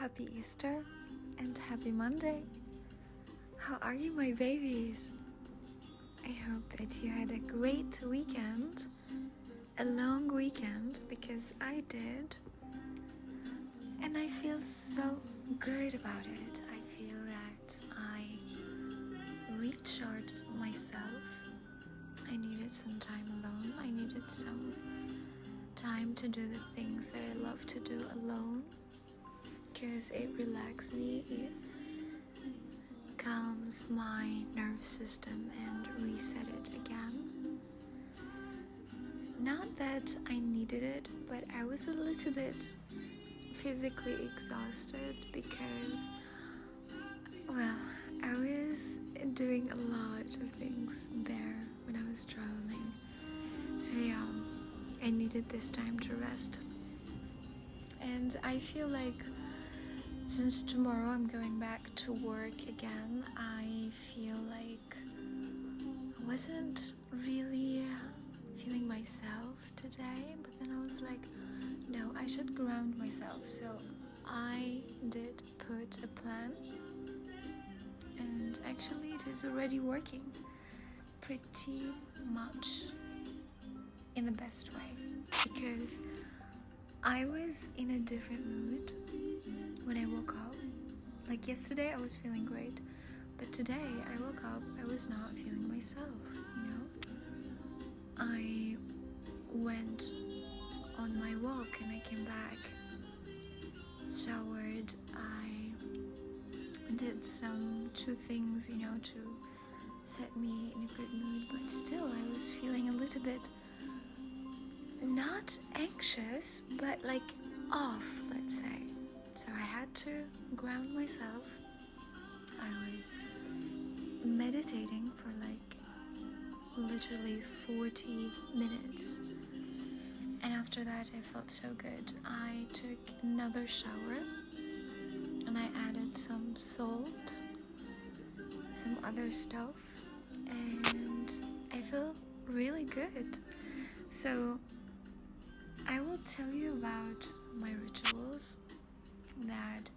Happy Easter and happy Monday. How are you, my babies? I hope that you had a great weekend, a long weekend, because I did. And I feel so good about it. I feel that I recharged myself. I needed some time alone. I needed some time to do the things that I love to do alone, because it relaxes me, it calms my nervous system and reset it again. Not that I needed it, but I was a little bit physically exhausted because, I was doing a lot of things there when I was traveling. So I needed this time to rest. And I feel like since tomorrow I'm going back to work again, I feel like I wasn't really feeling myself today, but then I was like, no, I should ground myself. So I did put a plan, and actually it is already working pretty much in the best way, because I was in a different mood when I woke up. Like yesterday I was feeling great, but today I woke up, I was not feeling myself, I went on my walk and I came back, showered, I did two things, to set me in a good mood, but still I was feeling a little bit not anxious, but like off, let's say. So I had to ground myself. I was meditating for like literally 40 minutes. And after that I felt so good. I took another shower and I added some salt, some other stuff, and I feel really good. So I will tell you about my rituals that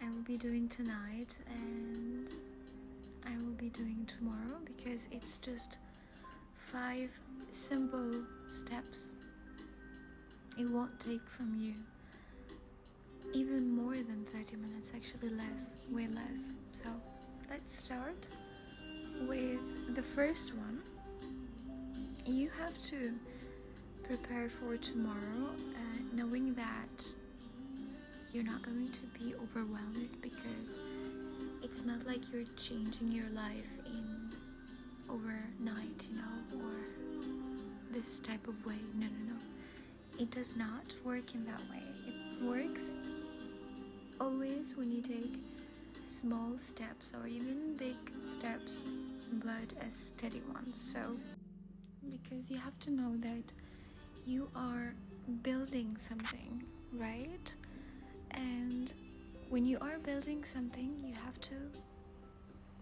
I will be doing tonight and I will be doing tomorrow, because it's just 5 simple steps. It won't take from you even more than 30 minutes, actually less, way less. So let's start with the first one. You have to prepare for tomorrow, knowing that you're not going to be overwhelmed, because it's not like you're changing your life in overnight, or this type of way. No. It does not work in that way. It works always when you take small steps or even big steps, but as steady ones. So, because you have to know that you are building something, right? And when you are building something, you have to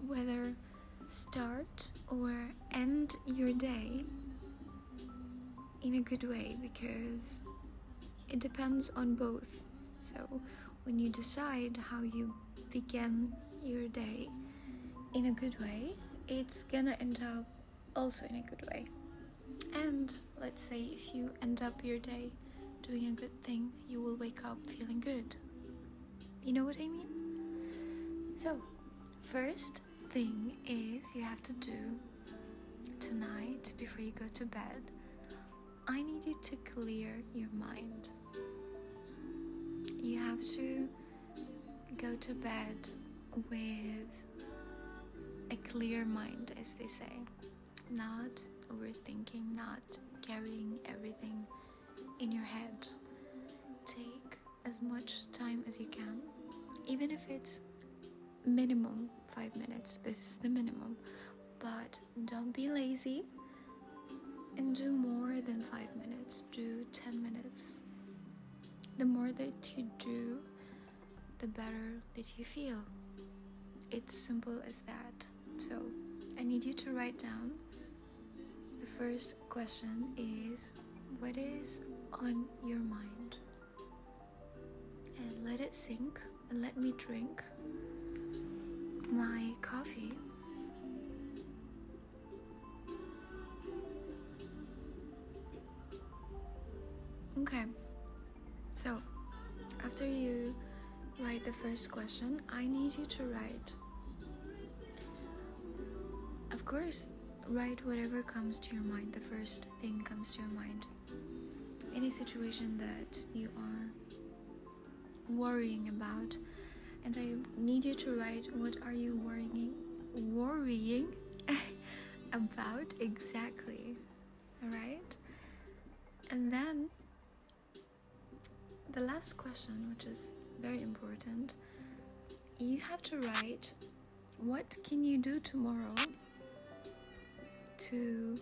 whether start or end your day in a good way, because it depends on both. So when you decide how you begin your day in a good way, it's gonna end up also in a good way. And let's say if you end up your day doing a good thing, you will wake up feeling good. You know what I mean? So, first thing is you have to do tonight before you go to bed. I need you to clear your mind. You have to go to bed with a clear mind, as they say. Not overthinking, not carrying everything in your head. Take as much time as you can, even if it's minimum 5 minutes. This is the minimum, but don't be lazy and do more than 5 minutes. Do 10 minutes. The more that you do, the better that you feel. It's simple as that. So I need you to write down. The first question is, what is on your mind? and let it sink, and let me drink my coffee. Okay, so after you write the first question, I need you to write. Of course, write whatever comes to your mind, the first thing comes to your mind. Any situation that you are worrying about, and I need you to write, what are you worrying about exactly, alright? And then the last question, which is very important, you have to write, what can you do tomorrow to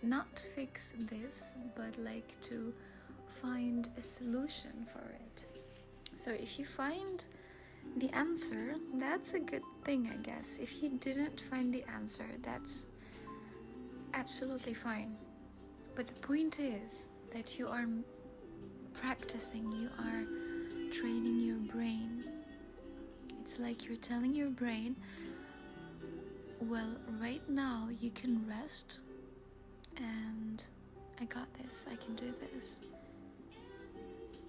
not fix this, but like to find a solution for it. So if you find the answer, that's a good thing, I guess. If you didn't find the answer, that's absolutely fine. But the point is that you are practicing, you are training your brain. It's like you're telling your brain, well, right now you can rest, and I got this, I can do this.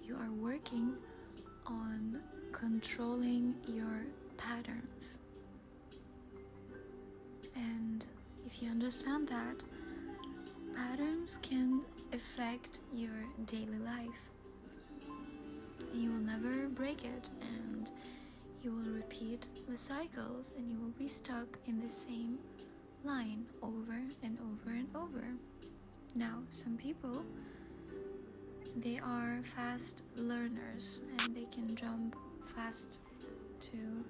You are working on controlling your patterns. And if you understand that, patterns can affect your daily life. You will never break it, and you will repeat the cycles, and you will be stuck in the same line over and over and over. Now, some people, they are fast learners, and they can jump fast to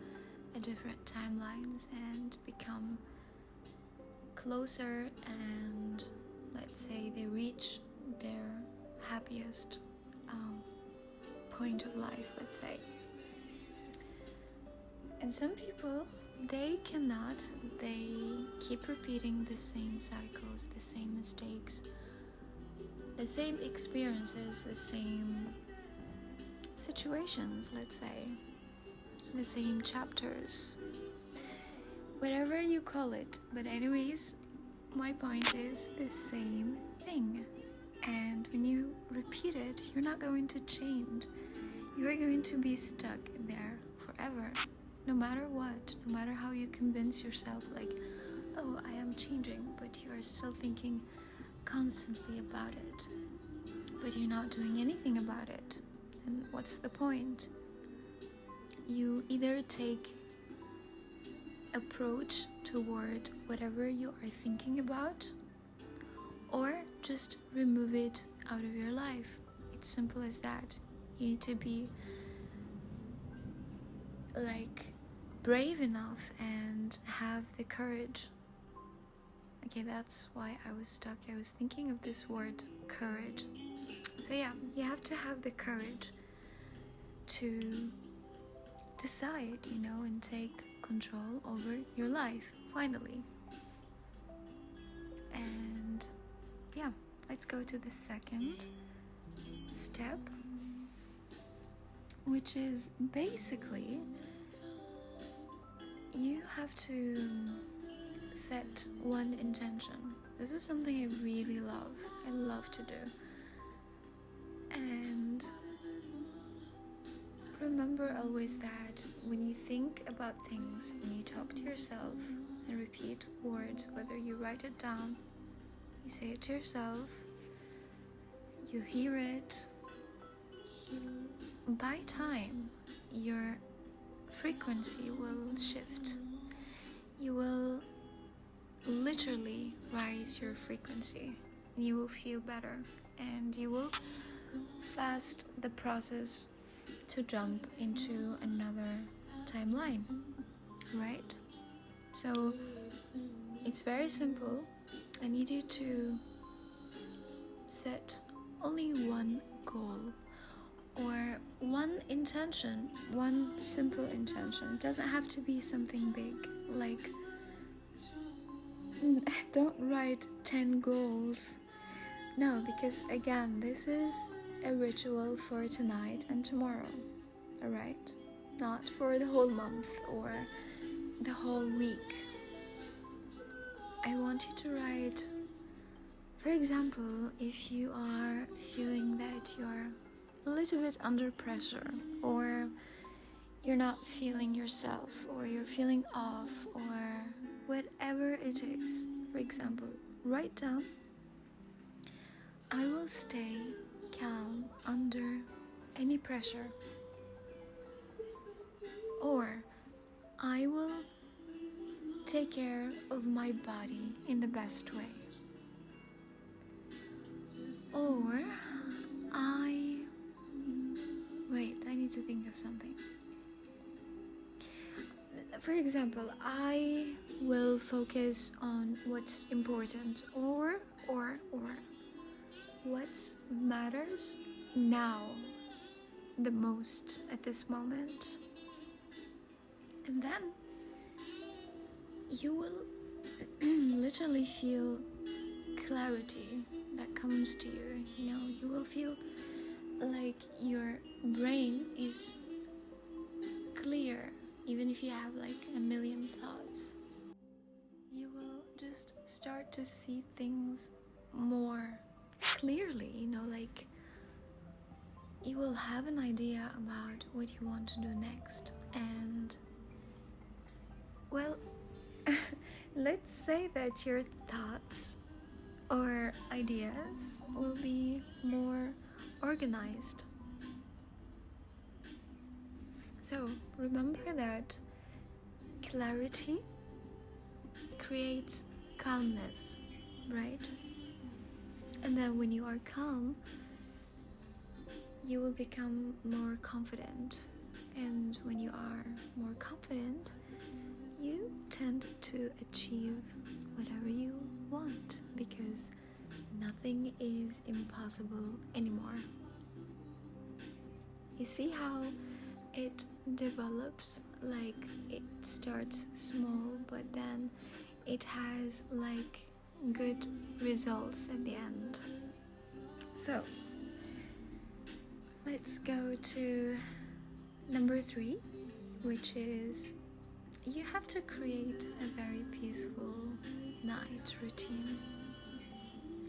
a different timelines and become closer, and let's say they reach their happiest point of life, let's say. And some people, they cannot. They keep repeating the same cycles, the same mistakes, the same experiences, the same situations, let's say, the same chapters, whatever you call it. But anyways, my point is the same thing. And when you repeat it, you're not going to change. You are going to be stuck there forever. No matter what, no matter how you convince yourself, like, oh, I am changing, but you are still thinking constantly about it. But you're not doing anything about it. And what's the point? You either take approach toward whatever you are thinking about, or just remove it out of your life. It's simple as that. You need to be like brave enough and have the courage. Okay, that's why I was stuck. I was thinking of this word, courage. So yeah, you have to have the courage to decide, and take control over your life, finally. And yeah, let's go to the second step, which is basically you have to set one intention. This is something I really love. I love to do. And remember always that when you think about things, when you talk to yourself and repeat words, whether you write it down, you say it to yourself, you hear it, by time, your frequency will shift. You will literally rise your frequency. You will feel better, and you will fast the process to jump into another timeline, right? So it's very simple. I need you to set only one goal or one intention, one simple intention. It doesn't have to be something big, like don't write 10 goals. No, because again, this is a ritual for tonight and tomorrow, alright? Not for the whole month or the whole week. I want you to write, for example, if you are feeling that you're a little bit under pressure, or you're not feeling yourself, or you're feeling off, or whatever it is. For example, write down, I will stay calm under any pressure, or I will take care of my body in the best way, or I need to think of something. For example, I will focus on what's important, or what matters now the most at this moment. And then you will literally feel clarity that comes to you. You will feel like your brain is clear, even if you have like a million thoughts. You will just start to see things more clearly, like you will have an idea about what you want to do next. And well, let's say that your thoughts or ideas will be more organized. So remember that clarity creates calmness, right? And then when you are calm, you will become more confident. And when you are more confident, you tend to achieve whatever you want, because nothing is impossible anymore. You see how it develops? Like, it starts small, but then it has like good results at the end. So let's go to number 3, which is you have to create a very peaceful night routine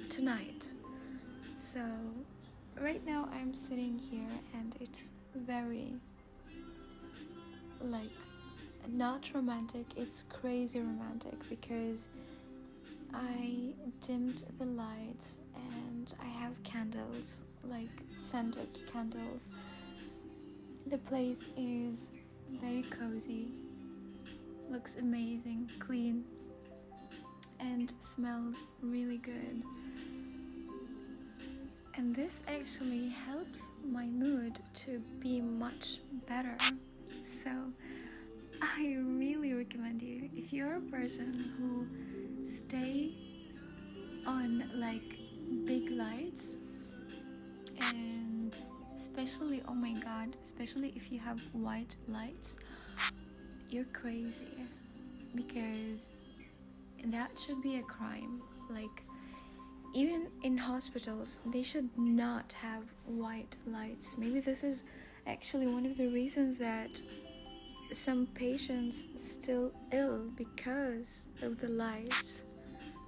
tonight. So right now I'm sitting here and it's very like not romantic, it's crazy romantic, because I dimmed the lights and I have candles, like scented candles. The place is very cozy, looks amazing, clean, and smells really good. And this actually helps my mood to be much better. So I really recommend you, if you're a person who stay on like big lights, and especially, oh my god, especially if you have white lights, you're crazy, because that should be a crime. Like, even in hospitals, they should not have white lights. Maybe this is actually one of the reasons that some patients still ill, because of the lights.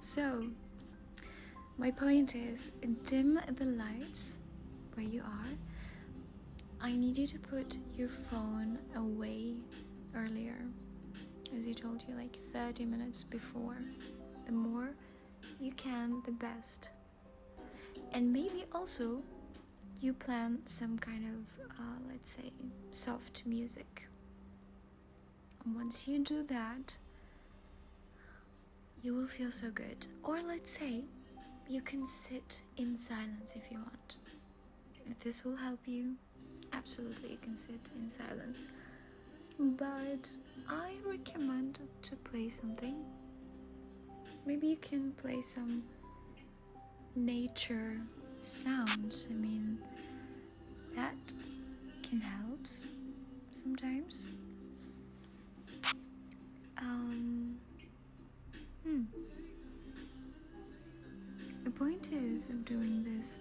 So my point is, dim the lights where you are. I need you to put your phone away earlier, as I told you, like 30 minutes before. The more you can, the best. And maybe also you plan some kind of let's say soft music. And once you do that, you will feel so good. Or let's say you can sit in silence if you want. If this will help you, absolutely you can sit in silence. But I recommend to play something. Maybe you can play some nature sounds. I mean, that can help sometimes. The point is of doing this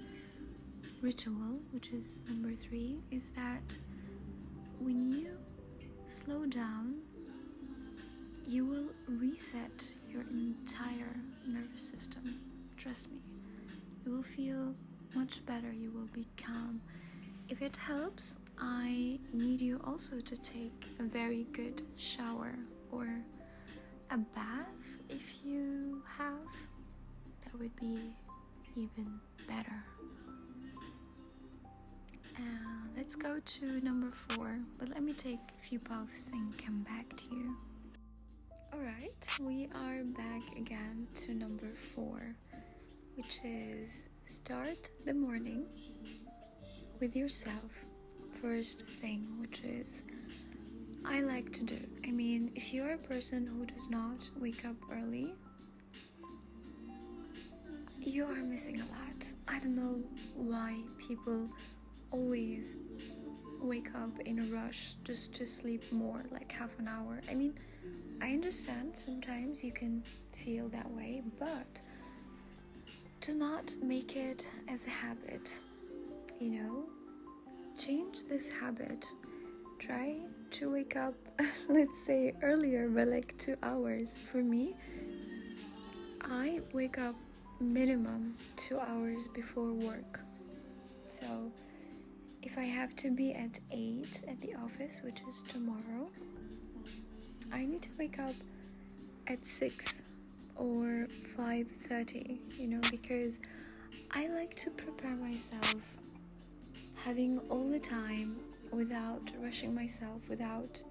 ritual, which is number 3, is that when you slow down, you will reset your entire nervous system. Trust me. You will feel much better. You will be calm. If it helps, I need you also to take a very good shower or a bath if you have. That would be even better. Let's go to number 4, but let me take a few puffs and come back to you. Alright, we are back again to number 4, which is start the morning with yourself first thing, which is I like to do. I mean, if you're a person who does not wake up early, you are missing a lot. I don't know why people always wake up in a rush just to sleep more, like half an hour. I mean, I understand sometimes you can feel that way, but do not make it as a habit, change this habit. Try to wake up, let's say earlier, by like 2 hours. For me, I wake up minimum 2 hours before work. So if I have to be at 8 at the office, which is tomorrow, I need to wake up at 6 or 5:30, because I like to prepare myself, having all the time without rushing myself, without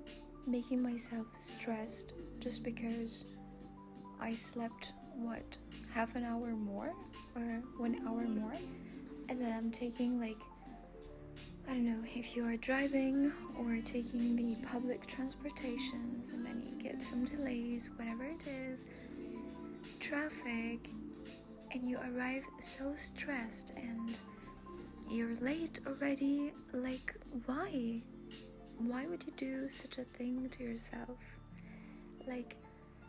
making myself stressed just because I slept, half an hour more or 1 hour more, and then I'm taking I don't know, if you are driving or taking the public transportations and then you get some delays, whatever it is, traffic, and you arrive so stressed and you're late already. Why? Why would you do such a thing to yourself?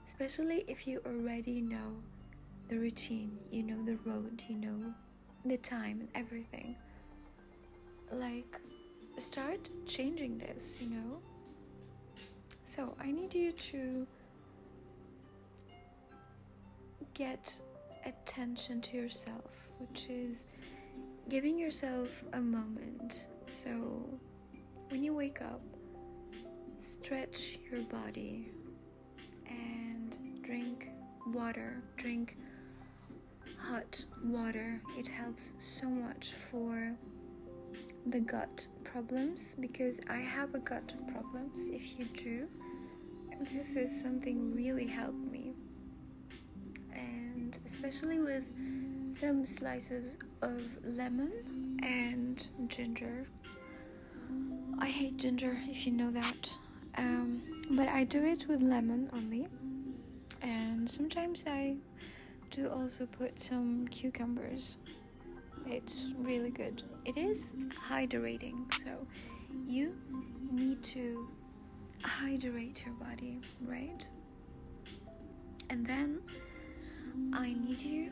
Especially if you already know the routine, you know the road, you know the time and everything. Start changing this, So I need you to get attention to yourself, which is giving yourself a moment. So when you wake up, stretch your body and drink water. Drink hot water. It helps so much for the gut problems, because I have a gut problems. If you do, this is something really helped me, and especially with some slices of lemon and ginger. I hate ginger, if you know that, but I do it with lemon only, and sometimes I do also put some cucumbers. It's really good. It is hydrating, so you need to hydrate your body, right? And then I need you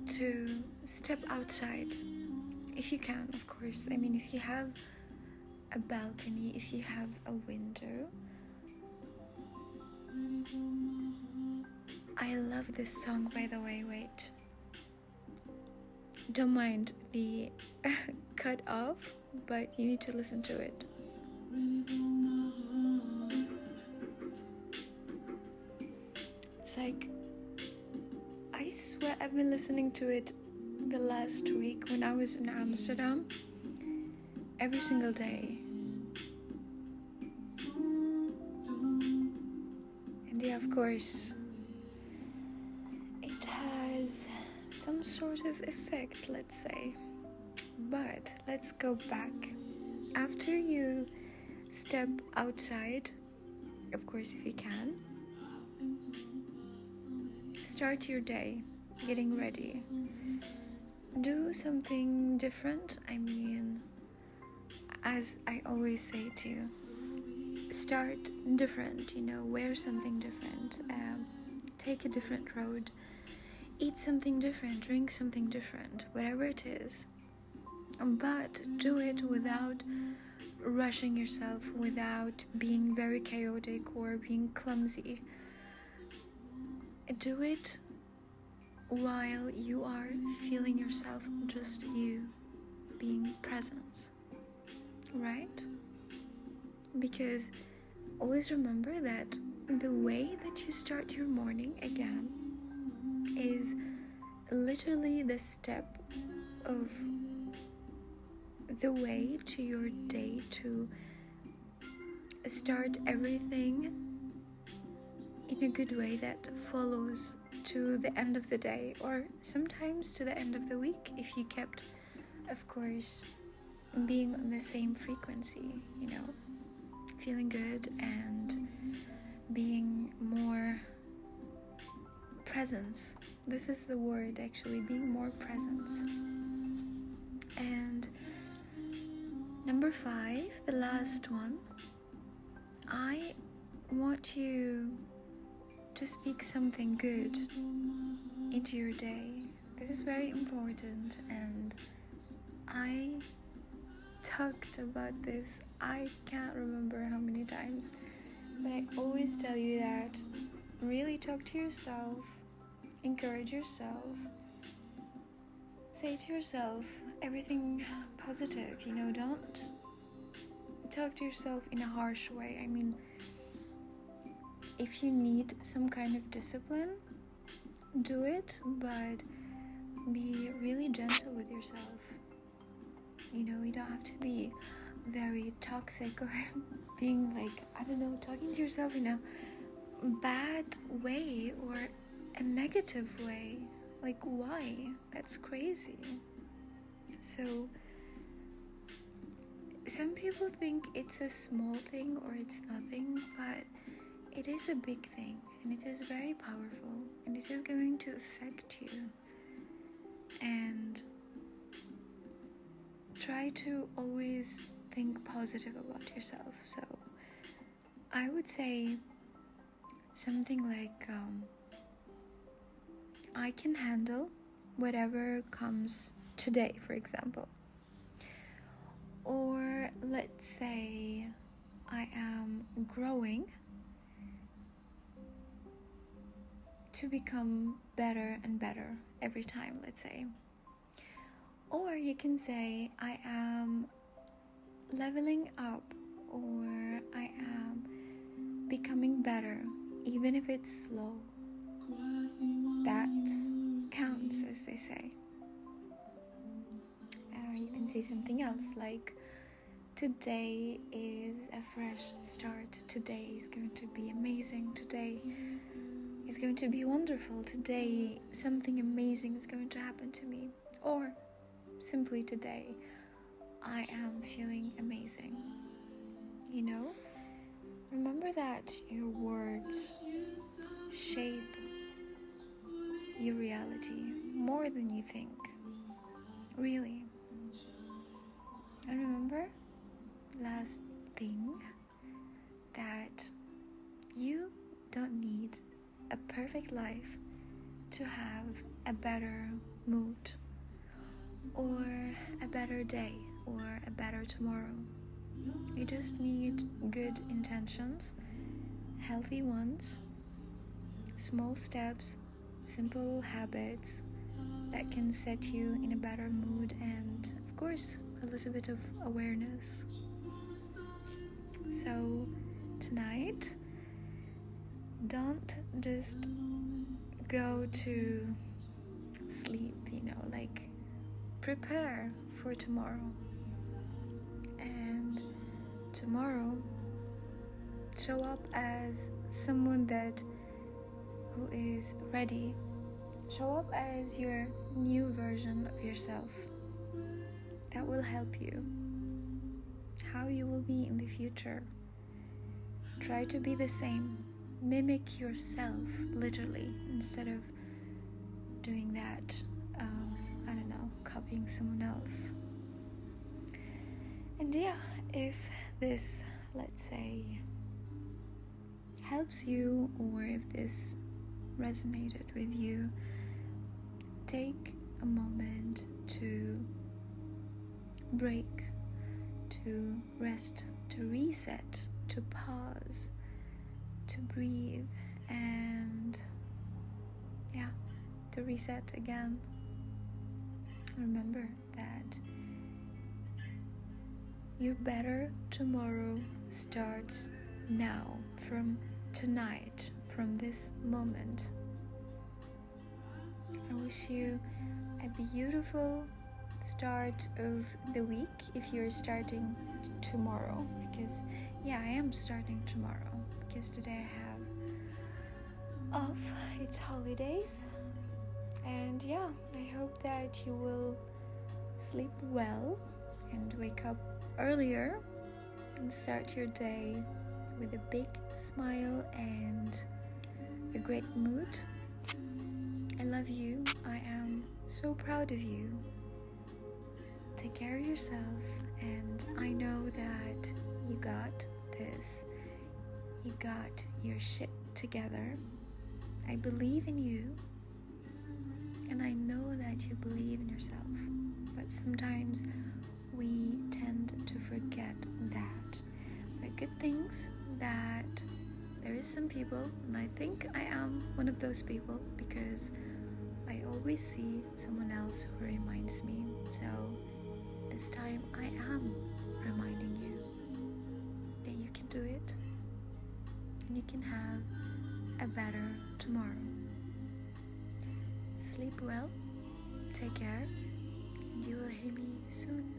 to step outside, if you can, of course. I mean, if you have a balcony, if you have a window. I love this song, by the way. Wait. Don't mind the cut off, but you need to listen to it. It's I swear I've been listening to it the last week when I was in Amsterdam, every single day. And yeah, of course, it has some sort of effect, let's say. But let's go back. After you step outside, of course, if you can, start your day getting ready. Do something different. I mean, as I always say to you, start different, wear something different, take a different road, eat something different, drink something different, whatever it is. but do it without rushing yourself, without being very chaotic or being clumsy. Do it while you are feeling yourself, just you being present, right? Because always remember that the way that you start your morning again is literally the step of the way to your day, to start everything in a good way that follows to the end of the day, or sometimes to the end of the week, if you kept, of course, being on the same frequency, feeling good and being more presence. This is the word, actually, being more presence. And number 5, the last one, I want you to speak something good into your day. This is very important, and I talked about this, I can't remember how many times, but I always tell you that really talk to yourself, encourage yourself, say to yourself everything positive, don't talk to yourself in a harsh way. I mean, if you need some kind of discipline, do it, but be really gentle with yourself. You don't have to be very toxic or being talking to yourself in a bad way or a negative way. Why? That's crazy. So some people think it's a small thing or it's nothing, but it is a big thing, and it is very powerful, and it is going to affect you. And try to always think positive about yourself. So I would say something like, I can handle whatever comes today, for example. Or let's say I am growing to become better and better every time, let's say. Or you can say, I am leveling up, or I am becoming better, even if it's slow. That counts, as they say. You can say something else, like, today is a fresh start. Today is going to be amazing. Today is going to be wonderful. Today, something amazing is going to happen to me. Or simply today, I am feeling amazing. Remember that your words shape your reality more than you think. Really. And remember, last thing, that you don't need a perfect life to have a better mood, or a better day, or a better tomorrow. You just need good intentions, healthy ones, small steps, simple habits that can set you in a better mood, and of course a little bit of awareness. So tonight, don't just go to sleep, prepare for tomorrow. And tomorrow, show up as someone who is ready. Show up as your new version of yourself. That will help you. How you will be in the future. Try to be the same. Mimic yourself, literally, instead of doing that, copying someone else. And yeah, if this, let's say, helps you, or if this resonated with you, take a moment to break, to rest, to reset, to pause, to breathe, and yeah, to reset again. Remember that your better tomorrow starts now, from tonight, from this moment. I wish you a beautiful start of the week if you're starting tomorrow, because yeah, I am starting tomorrow because today I have off. It's holidays, and yeah, I hope that you will sleep well and wake up earlier and start your day with a big smile and a great mood. I love you. I am so proud of you. Take care of yourself, and I know that you got this. You got your shit together. I believe in you, and I know that you believe in yourself. But sometimes we tend to forget that. But good things that there is some people, and I think I am one of those people, because I always see someone else who reminds me. So this time I am reminding you that you can do it, and you can have a better tomorrow. Sleep well, take care, and you will hear me soon.